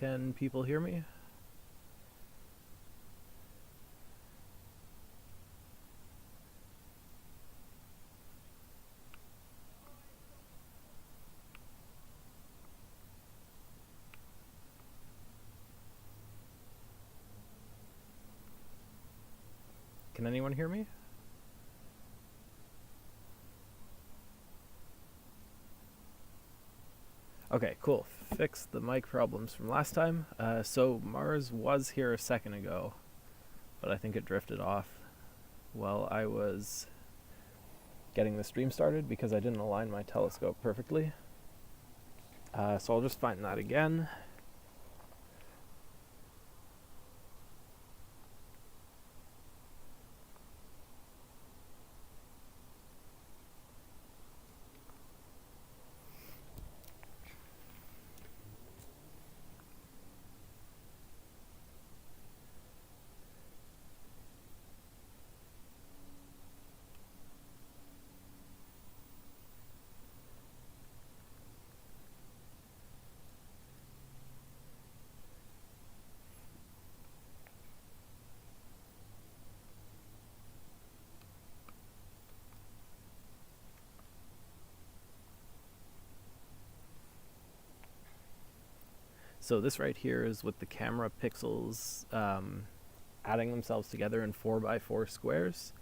Can people hear me? Can anyone hear me? Okay, cool. Fixed the mic problems from last time. So Mars was here a second ago, but I think it drifted off while I was getting the stream started because I didn't align my telescope perfectly. So I'll just find that again. So this right here is with the camera pixels adding themselves together in 4x4 squares.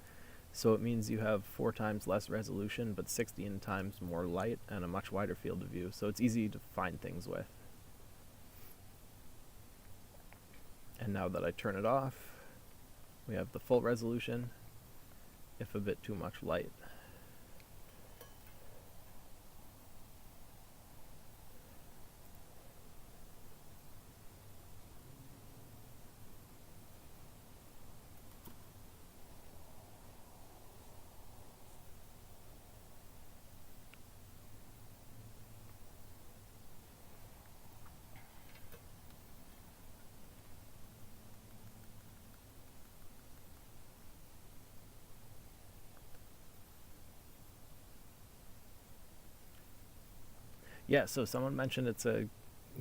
So it means you have 4 times less resolution, but 16 times more light and a much wider field of view. So it's easy to find things with. And now that I turn it off, we have the full resolution, if a bit too much light. Yeah, so someone mentioned it's a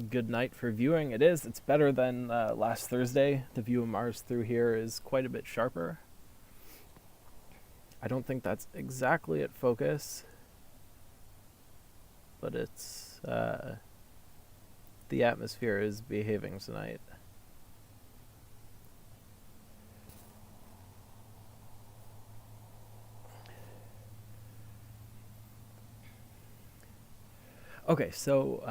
good night for viewing. It is. It's better than last Thursday. The view of Mars through here is quite a bit sharper. I don't think that's exactly at focus, but it's the atmosphere is behaving tonight. Okay, so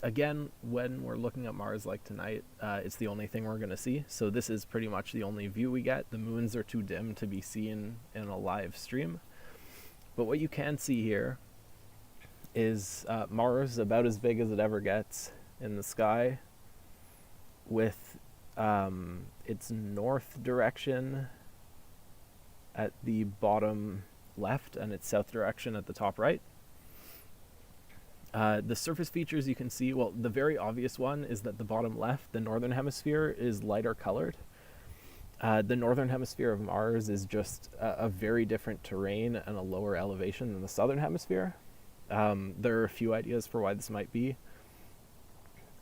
again, when we're looking at Mars like tonight, it's the only thing we're going to see. So this is pretty much the only view we get. The moons are too dim to be seen in a live stream. But what you can see here is Mars about as big as it ever gets in the sky, with its north direction at the bottom left and its south direction at the top right. The surface features you can see, well, the very obvious one is that the bottom left, the northern hemisphere, is lighter colored. The northern hemisphere of Mars is just a very different terrain and a lower elevation than the southern hemisphere. There are a few ideas for why this might be.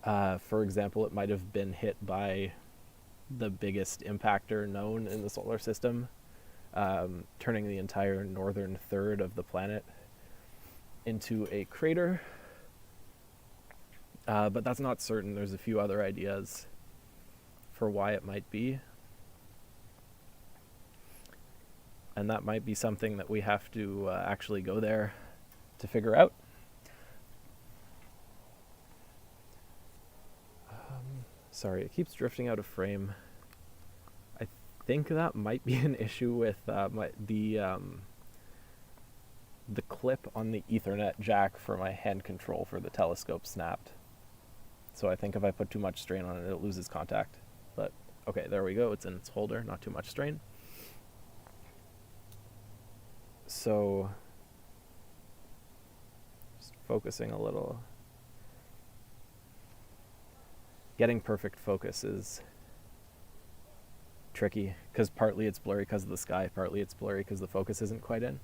For example, it might have been hit by the biggest impactor known in the solar system, turning the entire northern third of the planet into a crater. But that's not certain. There's a few other ideas for why it might be. And that might be something that we have to actually go there to figure out. Sorry, it keeps drifting out of frame. I think that might be an issue with the clip on the Ethernet jack for my hand control for the telescope snapped. So I think if I put too much strain on it, it loses contact. But okay, there we go. It's in its holder, not too much strain. So just focusing a little. Getting perfect focus is tricky because partly it's blurry because of the sky, partly it's blurry because the focus isn't quite in.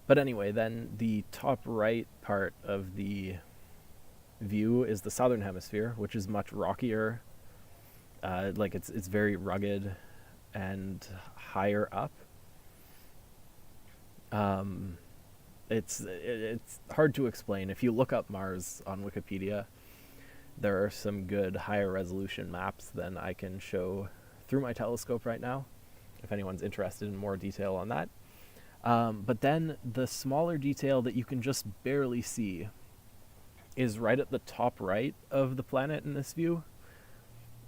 But anyway, then the top right part of the view is the southern hemisphere, which is much rockier. Like it's very rugged and higher up. It's hard to explain. If you look up Mars on Wikipedia, there are some good higher resolution maps than I can show through my telescope right now, if anyone's interested in more detail on that. But then the smaller detail that you can just barely see is right at the top right of the planet in this view.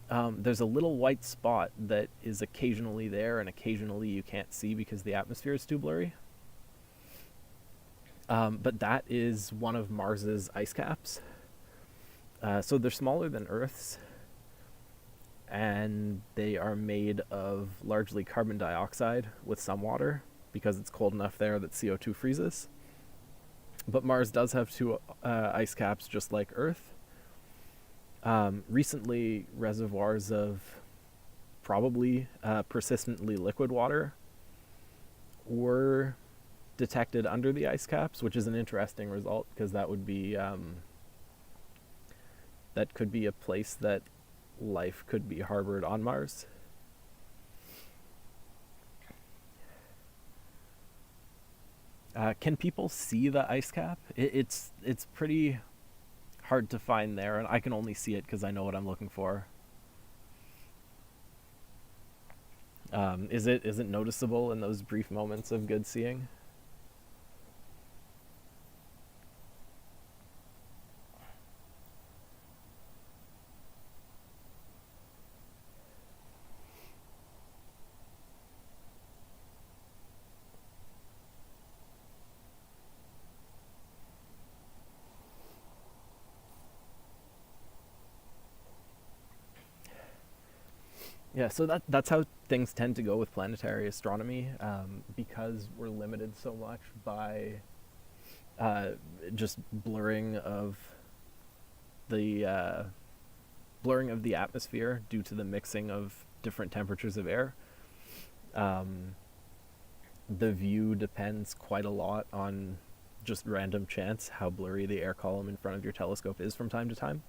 There's a little white spot that is occasionally there and occasionally you can't see because the atmosphere is too blurry. But that is one of Mars's ice caps. So they're smaller than Earth's, and they are made of largely carbon dioxide with some water because it's cold enough there that CO2 freezes. But Mars does have two ice caps just like Earth. Recently, reservoirs of probably persistently liquid water were detected under the ice caps, which is an interesting result because that would be that could be a place that life could be harbored on Mars. Can people see the ice cap? It's pretty hard to find there, and I can only see it because I know what I'm looking for. Is it noticeable in those brief moments of good seeing? Yeah, so that's how things tend to go with planetary astronomy, because we're limited so much by just the blurring of the atmosphere due to the mixing of different temperatures of air. The view depends quite a lot on just random chance how blurry the air column in front of your telescope is from time to time.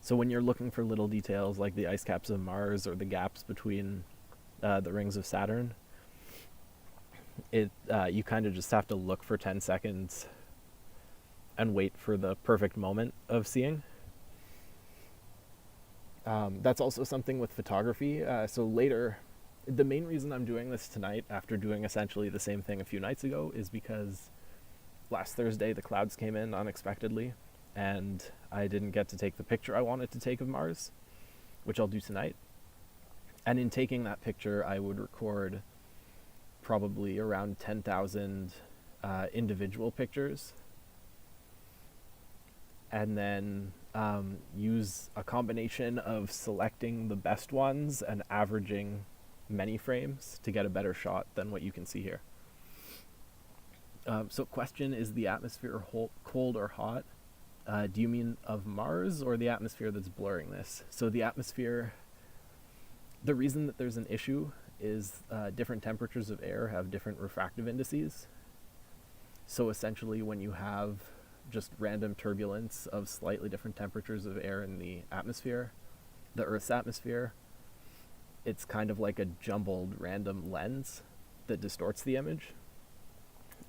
So when you're looking for little details like the ice caps of Mars or the gaps between the rings of Saturn, you kind of just have to look for 10 seconds and wait for the perfect moment of seeing. That's also something with photography. So later, the main reason I'm doing this tonight after doing essentially the same thing a few nights ago is because last Thursday the clouds came in unexpectedly and I didn't get to take the picture I wanted to take of Mars, which I'll do tonight. And in taking that picture, I would record probably around 10,000 individual pictures, and then use a combination of selecting the best ones and averaging many frames to get a better shot than what you can see here. So question, is the atmosphere cold or hot? Do you mean of Mars or the atmosphere that's blurring this? So the atmosphere, the reason that there's an issue is different temperatures of air have different refractive indices. So essentially when you have just random turbulence of slightly different temperatures of air in the atmosphere, the Earth's atmosphere, it's kind of like a jumbled random lens that distorts the image.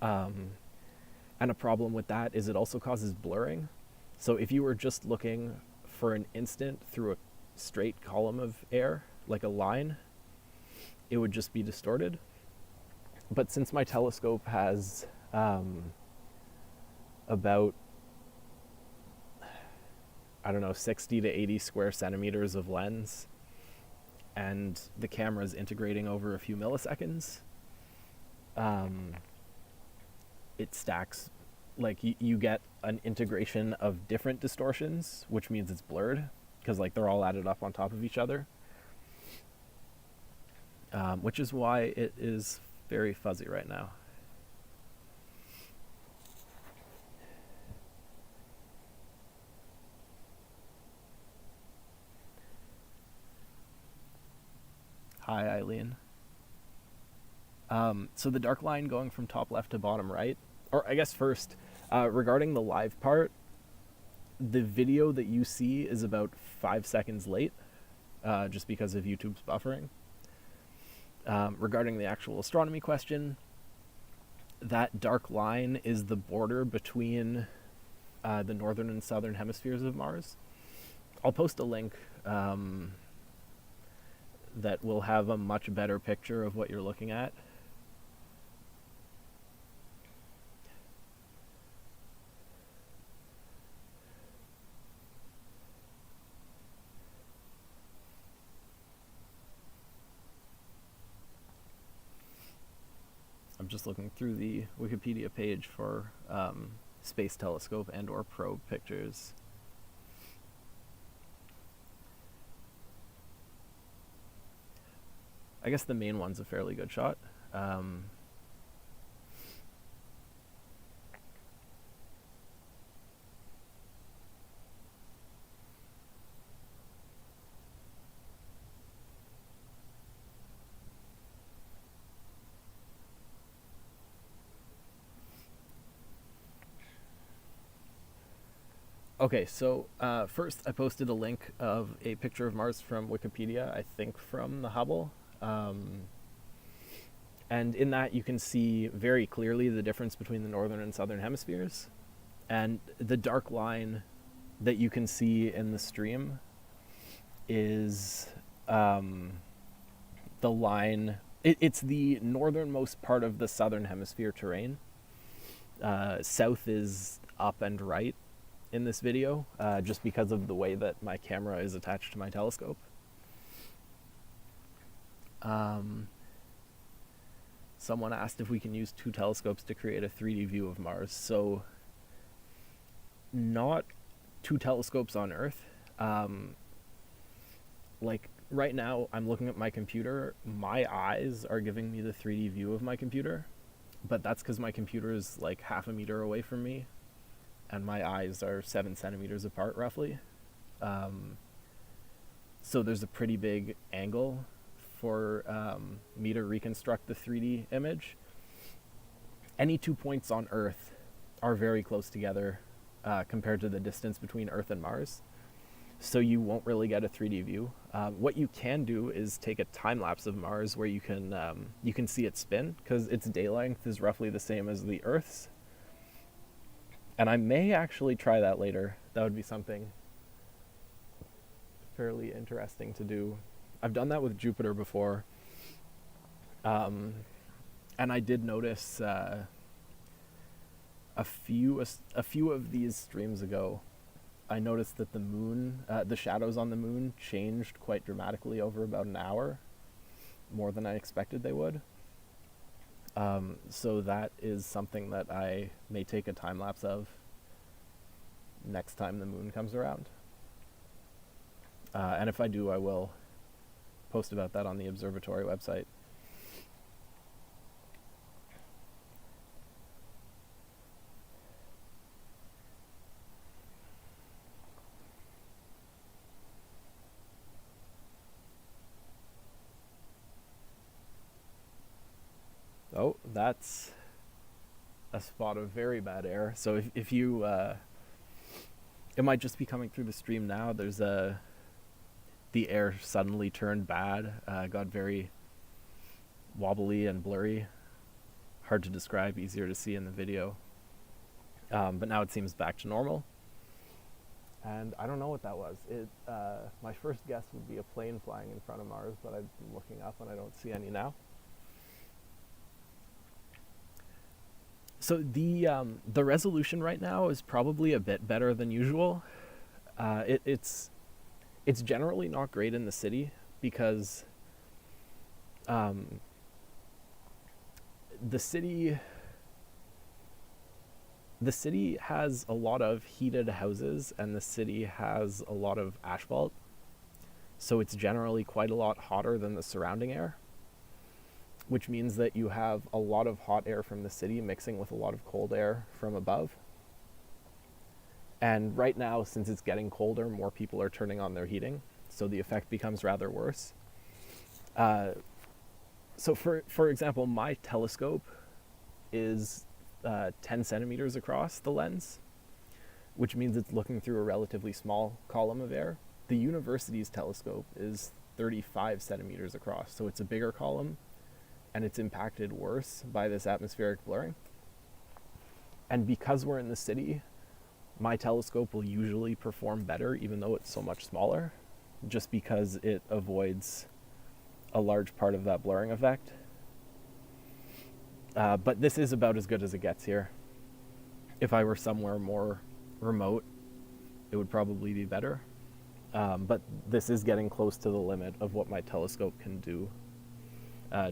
And a problem with that is it also causes blurring. So if you were just looking for an instant through a straight column of air, like a line, it would just be distorted. But since my telescope has about, 60 to 80 square centimeters of lens, and the camera is integrating over a few milliseconds, it stacks, like you get an integration of different distortions, which means it's blurred because like they're all added up on top of each other, which is why it is very fuzzy right now. Hi, Eileen. So the dark line going from top left to bottom right or I guess first, regarding the live part, the video that you see is about 5 seconds late, just because of YouTube's buffering. Regarding the actual astronomy question, that dark line is the border between the northern and southern hemispheres of Mars. I'll post a link that will have a much better picture of what you're looking at. I'm just looking through the Wikipedia page for space telescope and or probe pictures. I guess the main one's a fairly good shot. Okay, so first I posted a link of a picture of Mars from Wikipedia, I think from the Hubble. And in that you can see very clearly the difference between the northern and southern hemispheres. And the dark line that you can see in the stream is the line, it's the northernmost part of the southern hemisphere terrain. South is up and right in this video, just because of the way that my camera is attached to my telescope. Someone asked if we can use 2 telescopes to create a 3D view of Mars. So, not 2 telescopes on Earth. Like, right now, I'm looking at my computer. My eyes are giving me the 3D view of my computer. But that's because my computer is like half a meter away from me. And my eyes are 7 centimeters apart, roughly. So there's a pretty big angle for me to reconstruct the 3D image. Any 2 points on Earth are very close together compared to the distance between Earth and Mars. So you won't really get a 3D view. What you can do is take a time lapse of Mars where you can see it spin, because its day length is roughly the same as the Earth's. And I may actually try that later. That would be something fairly interesting to do. I've done that with Jupiter before. And I did notice a few of these streams ago, I noticed that the moon, the shadows on the moon changed quite dramatically over about an hour, more than I expected they would. So that is something that I may take a time lapse of next time the moon comes around. And if I do, I will post about that on the observatory website. Oh, that's a spot of very bad air. So if you, it might just be coming through the stream now. There's the air suddenly turned bad, got very wobbly and blurry. Hard to describe, easier to see in the video. But now it seems back to normal. And I don't know what that was. My first guess would be a plane flying in front of Mars, but I'm looking up and I don't see any now. So the resolution right now is probably a bit better than usual. It's generally not great in the city because the city has a lot of heated houses and the city has a lot of asphalt. So it's generally quite a lot hotter than the surrounding air, which means that you have a lot of hot air from the city mixing with a lot of cold air from above. And right now, since it's getting colder, more people are turning on their heating, so the effect becomes rather worse. So for example, my telescope is 10 centimeters across the lens, which means it's looking through a relatively small column of air. The university's telescope is 35 centimeters across, so it's a bigger column, and it's impacted worse by this atmospheric blurring. And because we're in the city, my telescope will usually perform better, even though it's so much smaller, just because it avoids a large part of that blurring effect. But this is about as good as it gets here. If I were somewhere more remote, it would probably be better. But this is getting close to the limit of what my telescope can do,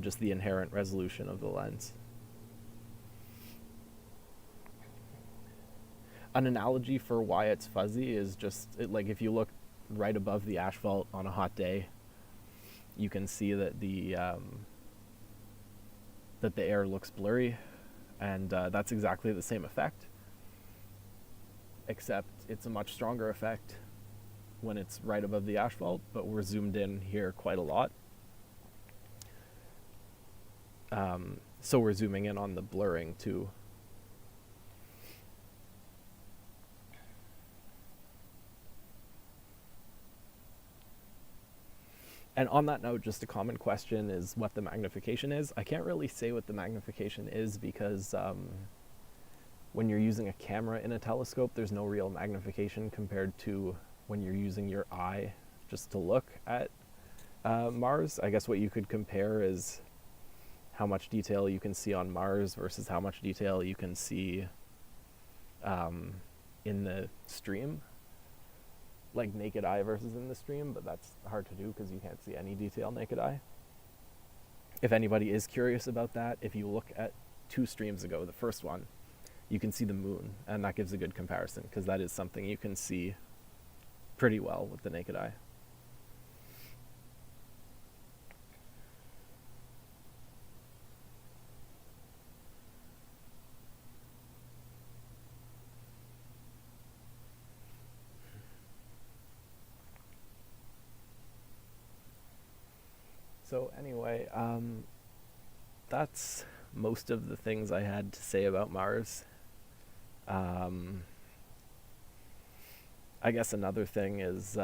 just the inherent resolution of the lens. An analogy for why it's fuzzy is just, like if you look right above the asphalt on a hot day, you can see that the air looks blurry, and that's exactly the same effect, except it's a much stronger effect when it's right above the asphalt, but we're zoomed in here quite a lot. So we're zooming in on the blurring too. And on that note, just a common question is what the magnification is. I can't really say what the magnification is because when you're using a camera in a telescope, there's no real magnification compared to when you're using your eye just to look at Mars. I guess what you could compare is how much detail you can see on Mars versus how much detail you can see in the stream. Like naked eye versus in the stream, but that's hard to do because you can't see any detail naked eye. If anybody is curious about that, if you look at 2 streams ago, the first one, you can see the moon, and that gives a good comparison because that is something you can see pretty well with the naked eye. So anyway, that's most of the things I had to say about Mars. I guess another thing is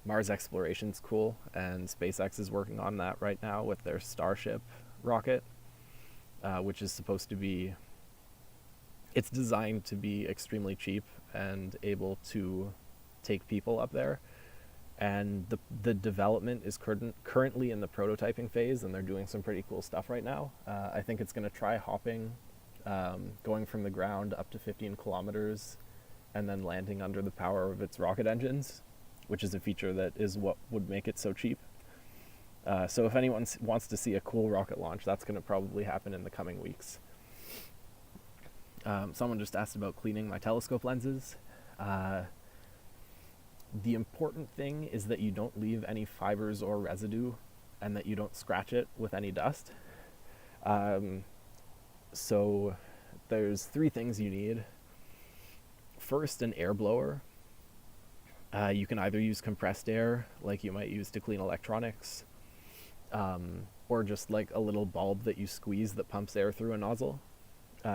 Mars exploration's cool, and SpaceX is working on that right now with their Starship rocket, which is supposed to be, it's designed to be extremely cheap and able to take people up there. And the development is currently in the prototyping phase, and they're doing some pretty cool stuff right now. I think it's going to try hopping, going from the ground up to 15 kilometers, and then landing under the power of its rocket engines, which is a feature that is what would make it so cheap. So if anyone wants to see a cool rocket launch, that's going to probably happen in the coming weeks. Someone just asked about cleaning my telescope lenses. The important thing is that you don't leave any fibers or residue, and that you don't scratch it with any dust. So there's 3 things you need. First, an air blower. You can either use compressed air, like you might use to clean electronics, or just like a little bulb that you squeeze that pumps air through a nozzle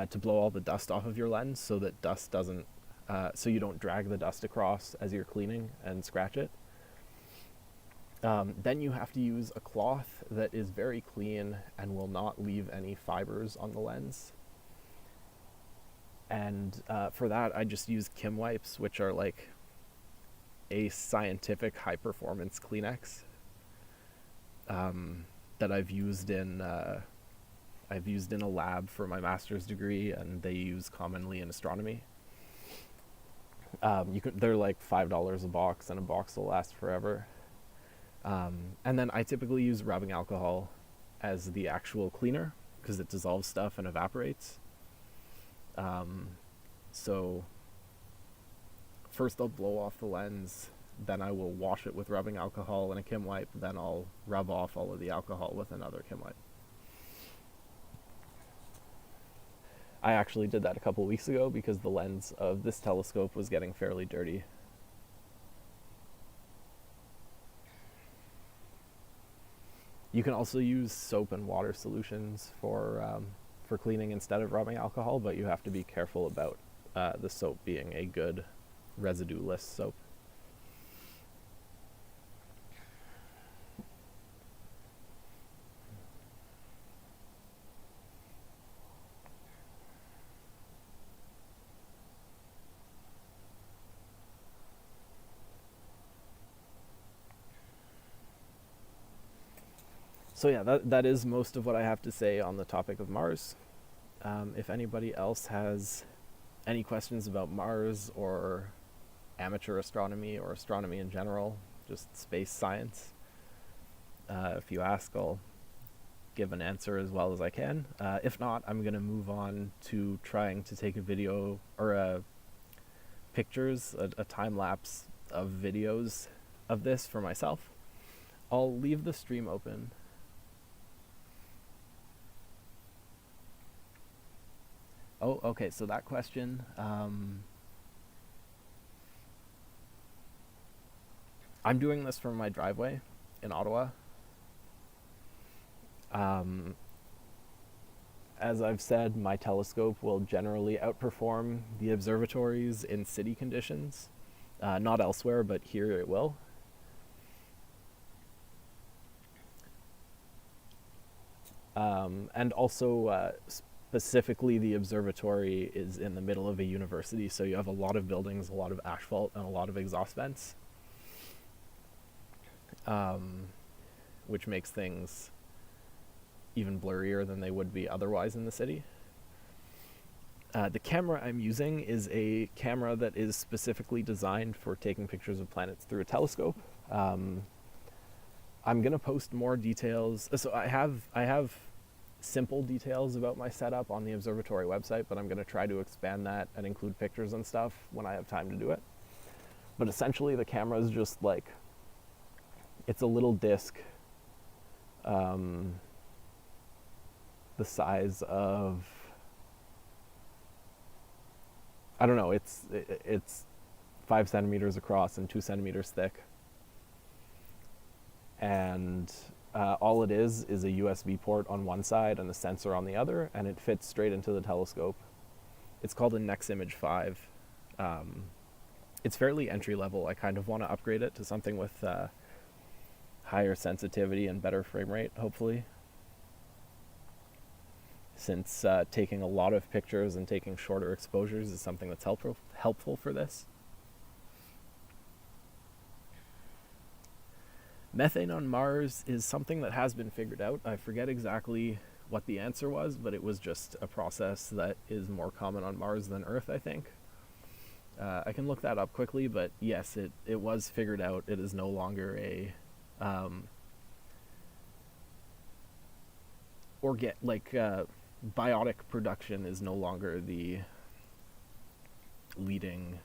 to blow all the dust off of your lens, so that dust doesn't so you don't drag the dust across as you're cleaning and scratch it. Then you have to use a cloth that is very clean and will not leave any fibers on the lens. And for that, I just use Kim wipes, which are like a scientific high-performance Kleenex that I've used in a lab for my master's degree, and they use commonly in astronomy. They're like $5 a box, and a box will last forever. And then I typically use rubbing alcohol as the actual cleaner because it dissolves stuff and evaporates. So first I'll blow off the lens, then I will wash it with rubbing alcohol and a Kim wipe, then I'll rub off all of the alcohol with another Kim wipe. I actually did that a couple weeks ago because the lens of this telescope was getting fairly dirty. You can also use soap and water solutions for for cleaning instead of rubbing alcohol, but you have to be careful about the soap being a good residue-less soap. So yeah, that is most of what I have to say on the topic of Mars. If anybody else has any questions about Mars or amateur astronomy or astronomy in general, just space science, if you ask, I'll give an answer as well as I can. If not, I'm going to move on to trying to take a video or pictures, a time lapse of videos of this for myself. I'll leave the stream open. Oh, okay, so that question, I'm doing this from my driveway in Ottawa. As I've said, my telescope will generally outperform the observatories in city conditions. Not elsewhere, but here it will. And also, specifically, the observatory is in the middle of a university, so you have a lot of buildings, a lot of asphalt, and a lot of exhaust vents, which makes things even blurrier than they would be otherwise in the city. The camera I'm using is a camera that is specifically designed for taking pictures of planets through a telescope. I'm going to post more details. So I have simple details about my setup on the observatory website, but I'm going to try to expand that and include pictures and stuff when I have time to do it. But essentially the camera is just like, it's a little disc the size of, I don't know, it's 5 centimeters across and 2 centimeters thick. And all it is a USB port on one side and a sensor on the other, and it fits straight into the telescope. It's called a NexImage 5. It's fairly entry level. I kind of want to upgrade it to something with higher sensitivity and better frame rate, hopefully. Since taking a lot of pictures and taking shorter exposures is something that's helpful for this. Methane on Mars is something that has been figured out. I forget exactly what the answer was, but it was just a process that is more common on Mars than Earth, I think. I can look that up quickly, but yes, it was figured out. It is no longer a biotic production is no longer the leading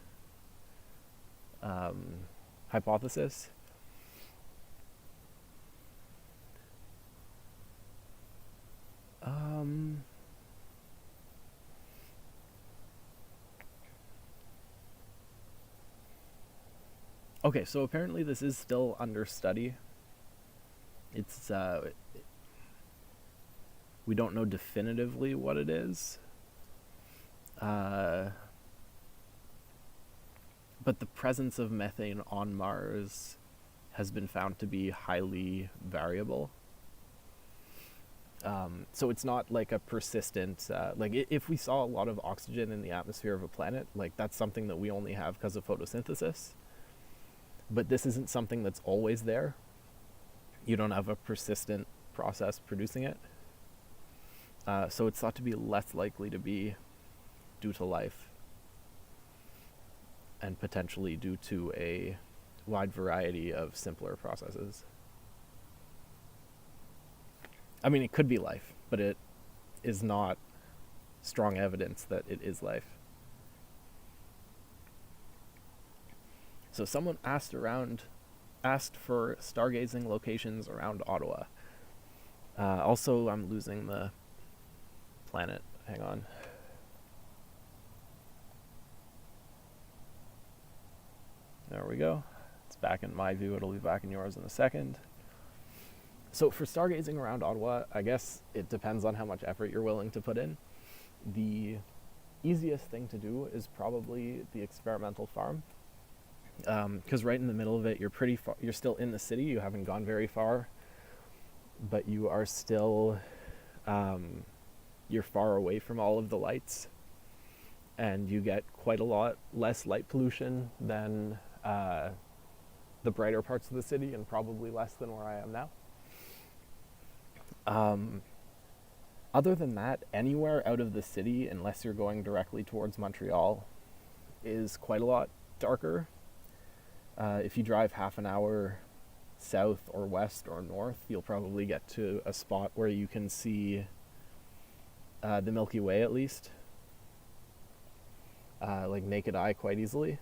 hypothesis. Okay, so apparently this is still under study. It's we don't know definitively what it is. But the presence of methane on Mars has been found to be highly variable. So it's not like a persistent, if we saw a lot of oxygen in the atmosphere of a planet, like that's something that we only have because of photosynthesis. But this isn't something that's always there. You don't have a persistent process producing it. So it's thought to be less likely to be due to life, and potentially due to a wide variety of simpler processes. I mean, it could be life, but it is not strong evidence that it is life. So someone asked for stargazing locations around Ottawa. Also, I'm losing the planet. Hang on. There we go. It's back in my view. It'll be back in yours in a second. So for stargazing around Ottawa, I guess it depends on how much effort you're willing to put in. The easiest thing to do is probably the experimental farm, because right in the middle of it, you're pretty far. You're still in the city. You haven't gone very far, but you are still you're far away from all of the lights, and you get quite a lot less light pollution than the brighter parts of the city, and probably less than where I am now. Other than that, anywhere out of the city, unless you're going directly towards Montreal, is quite a lot darker. If you drive half an hour south or west or north, you'll probably get to a spot where you can see the Milky Way, at least, like naked eye, quite easily.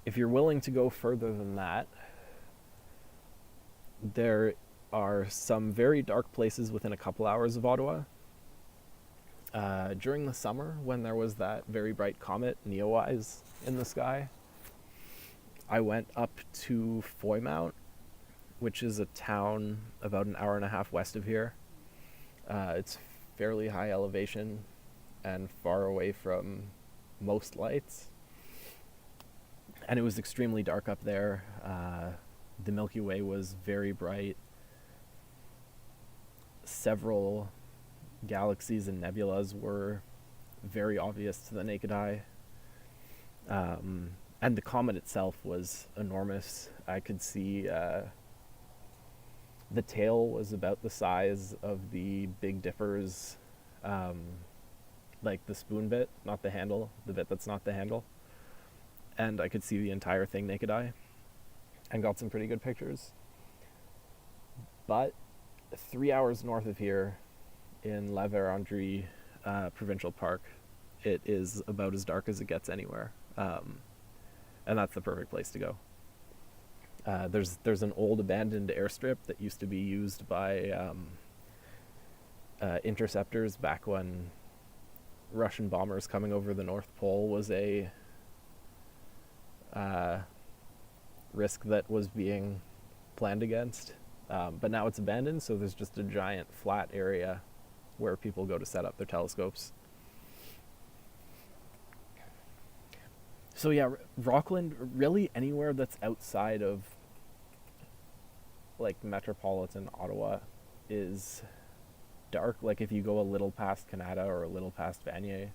If you're willing to go further than that, there are some very dark places within a couple hours of Ottawa. During the summer, when there was that very bright comet, Neowise, in the sky, I went up to Foymount, which is a town about an hour and a half west of here. It's fairly high elevation and far away from most lights. And it was extremely dark up there. The Milky Way was very bright. Several galaxies and nebulas were very obvious to the naked eye. And the comet itself was enormous. I could see the tail was about the size of the Big Dipper's, like the spoon bit, not the handle, the bit that's not the handle. And I could see the entire thing naked eye and got some pretty good pictures. But 3 hours north of here in La Vérendrye Provincial Park, it is about as dark as it gets anywhere. And that's the perfect place to go. There's an old abandoned airstrip that used to be used by interceptors back when Russian bombers coming over the North Pole was a risk that was being planned against. But now it's abandoned, so there's just a giant flat area where people go to set up their telescopes. So yeah, Rockland, really anywhere that's outside of like metropolitan Ottawa is dark. Like if you go a little past Canada or a little past Vanier,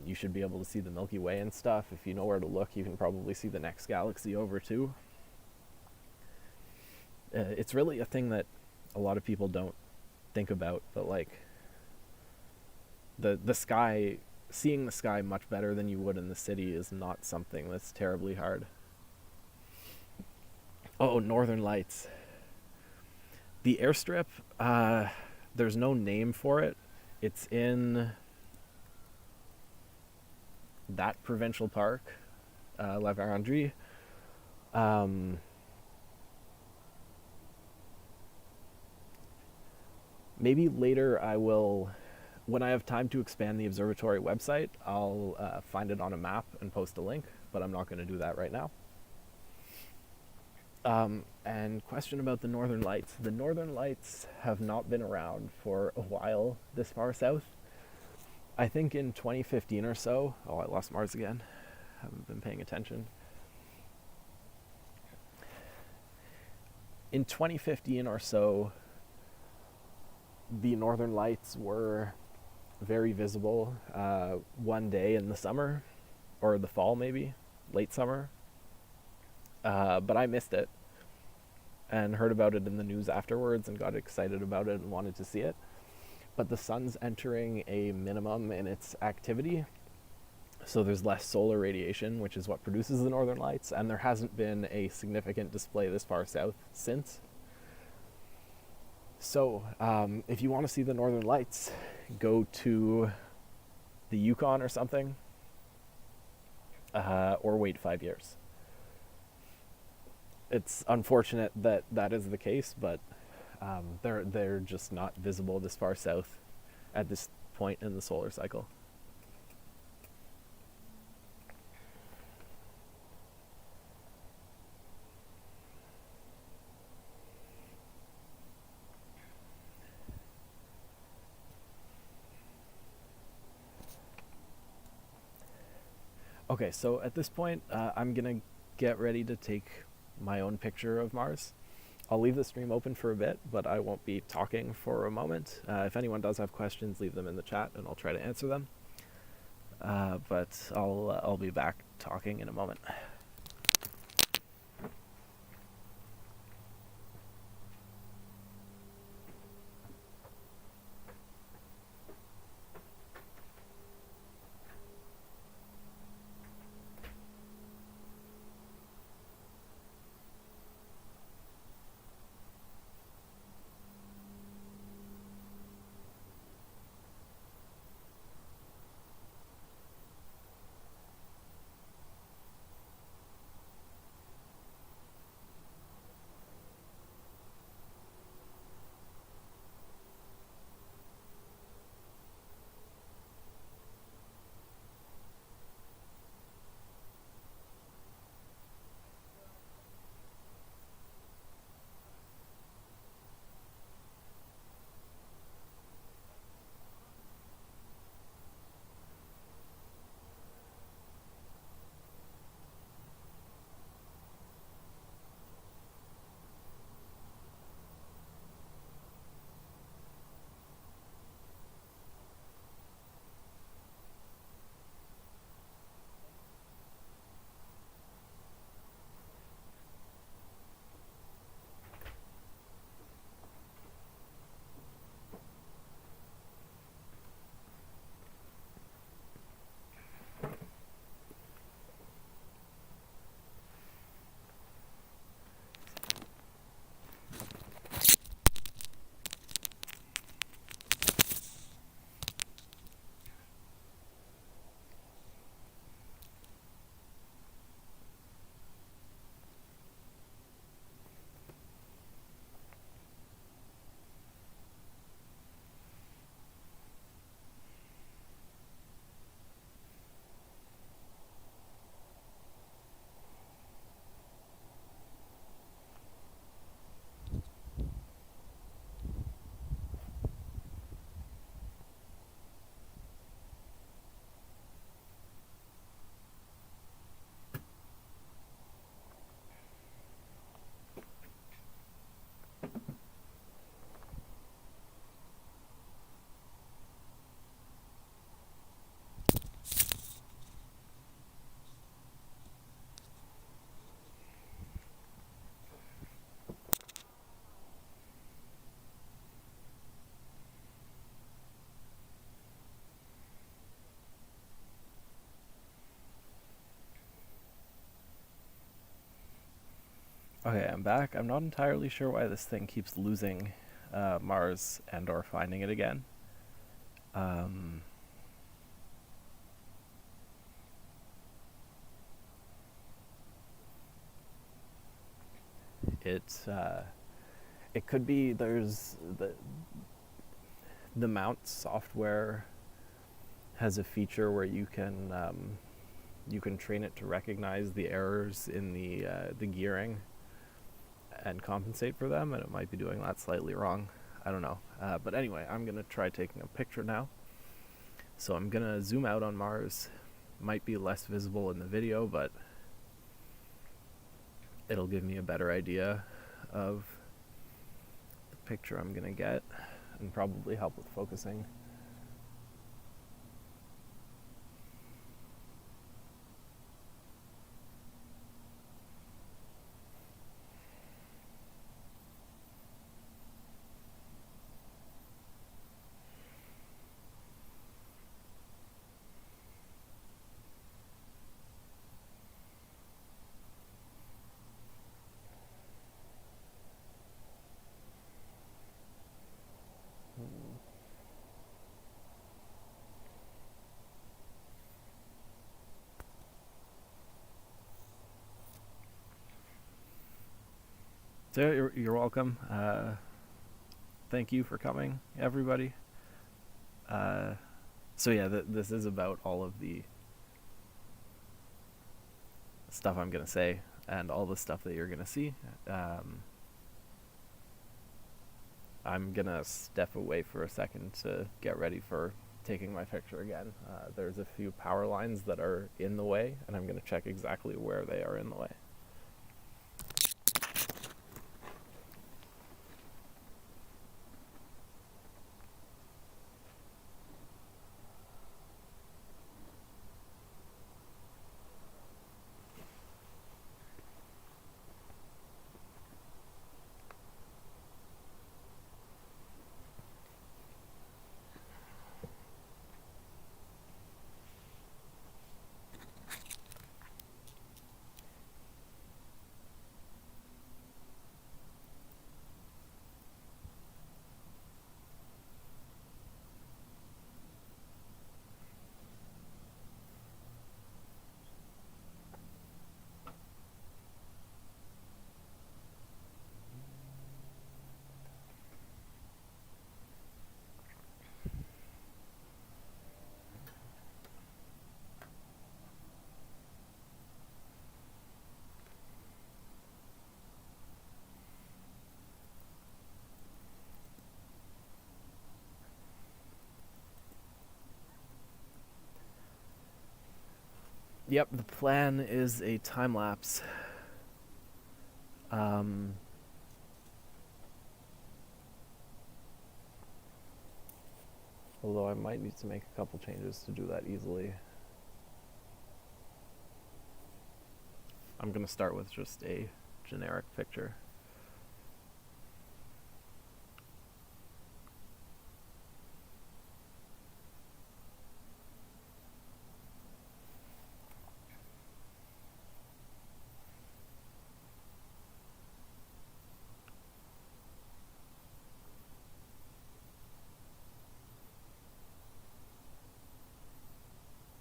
you should be able to see the Milky Way and stuff. If you know where to look, you can probably see the next galaxy over too. It's really a thing that a lot of people don't think about, but like the sky, seeing the sky much better than you would in the city is not something that's terribly hard. Oh, Northern Lights. The airstrip, there's no name for it. It's in that provincial park, La Vérendrye. Maybe later I will, when I have time to expand the observatory website, I'll find it on a map and post a link, but I'm not going to do that right now. And question about the Northern Lights. The Northern Lights have not been around for a while this far south. I think in 2015 or so, oh, I lost Mars again. Haven't been paying attention. In 2015 or so, the Northern Lights were very visible one day in the summer, or the fall maybe, late summer. But I missed it and heard about it in the news afterwards and got excited about it and wanted to see it. But the sun's entering a minimum in its activity, so there's less solar radiation, which is what produces the Northern Lights, and there hasn't been a significant display this far south since. So if you want to see the Northern Lights, go to the Yukon or something, or wait 5 years. It's unfortunate that that is the case, but they're just not visible this far south at this point in the solar cycle. Okay, so at this point, I'm gonna get ready to take my own picture of Mars. I'll leave the stream open for a bit, but I won't be talking for a moment. If anyone does have questions, leave them in the chat, and I'll try to answer them. But I'll be back talking in a moment. Okay, I'm back. I'm not entirely sure why this thing keeps losing Mars and or finding it again. Um, it it could be there's the mount software has a feature where you can train it to recognize the errors in the gearing and compensate for them, and it might be doing that slightly wrong. I don't know. But anyway, I'm gonna try taking a picture now. So I'm gonna zoom out on Mars. Might be less visible in the video, but it'll give me a better idea of the picture I'm gonna get and probably help with focusing. So you're welcome. Thank you for coming, everybody. So yeah, this is about all of the stuff I'm gonna say and all the stuff that you're gonna see. I'm gonna step away for a second to get ready for taking my picture again. There's a few power lines that are in the way, and I'm going to check exactly where they are in the way. Yep, the plan is a time lapse. Although I might need to make a couple changes to do that easily. I'm going to start with just a generic picture.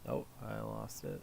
Oh, I lost it.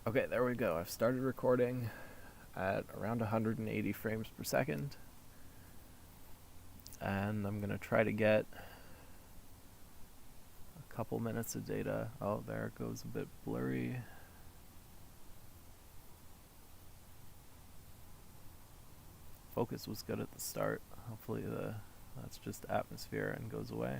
Okay, there we go. I've started recording at around 180 frames per second. And I'm going to try to get a couple minutes of data. Oh, there it goes a bit blurry. Focus was good at the start. Hopefully that's just atmosphere and goes away.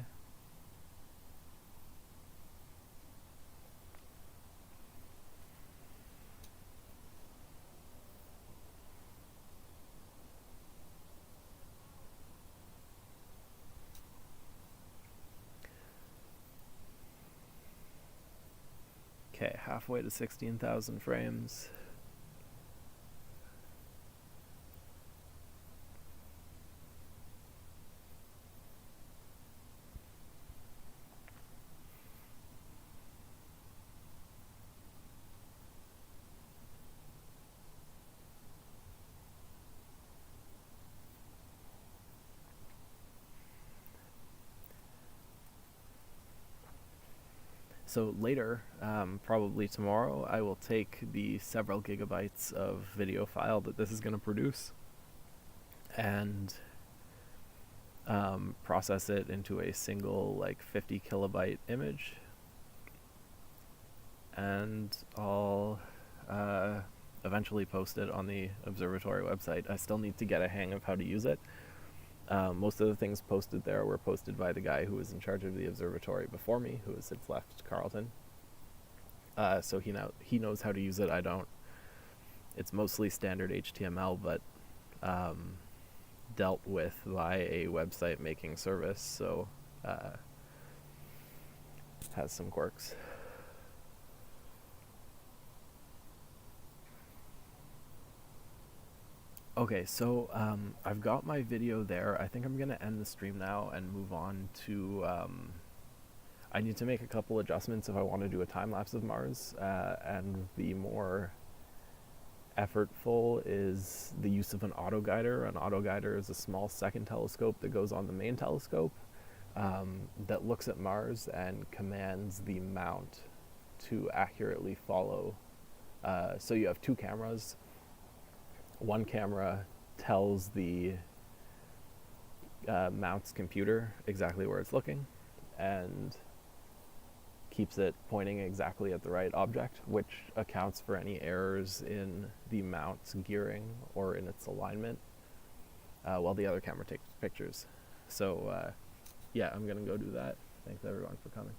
Okay, halfway to 16,000 frames. So later, probably tomorrow, I will take the several gigabytes of video file that this is going to produce and process it into a single like 50 kilobyte image, and I'll eventually post it on the observatory website. I still need to get a hang of how to use it. Most of the things posted there were posted by the guy who was in charge of the observatory before me, who has since left, Carleton. So he knows how to use it. I don't. It's mostly standard HTML, but dealt with by a website making service, so has some quirks. Okay, so I've got my video there. I think I'm going to end the stream now and move on to... I need to make a couple adjustments if I want to do a time-lapse of Mars, and the more effortful is the use of an autoguider. An autoguider is a small second telescope that goes on the main telescope that looks at Mars and commands the mount to accurately follow. So you have two cameras. One camera tells the mount's computer exactly where it's looking and keeps it pointing exactly at the right object, which accounts for any errors in the mount's gearing or in its alignment, while the other camera takes pictures. So yeah, I'm going to go do that. Thanks everyone for coming.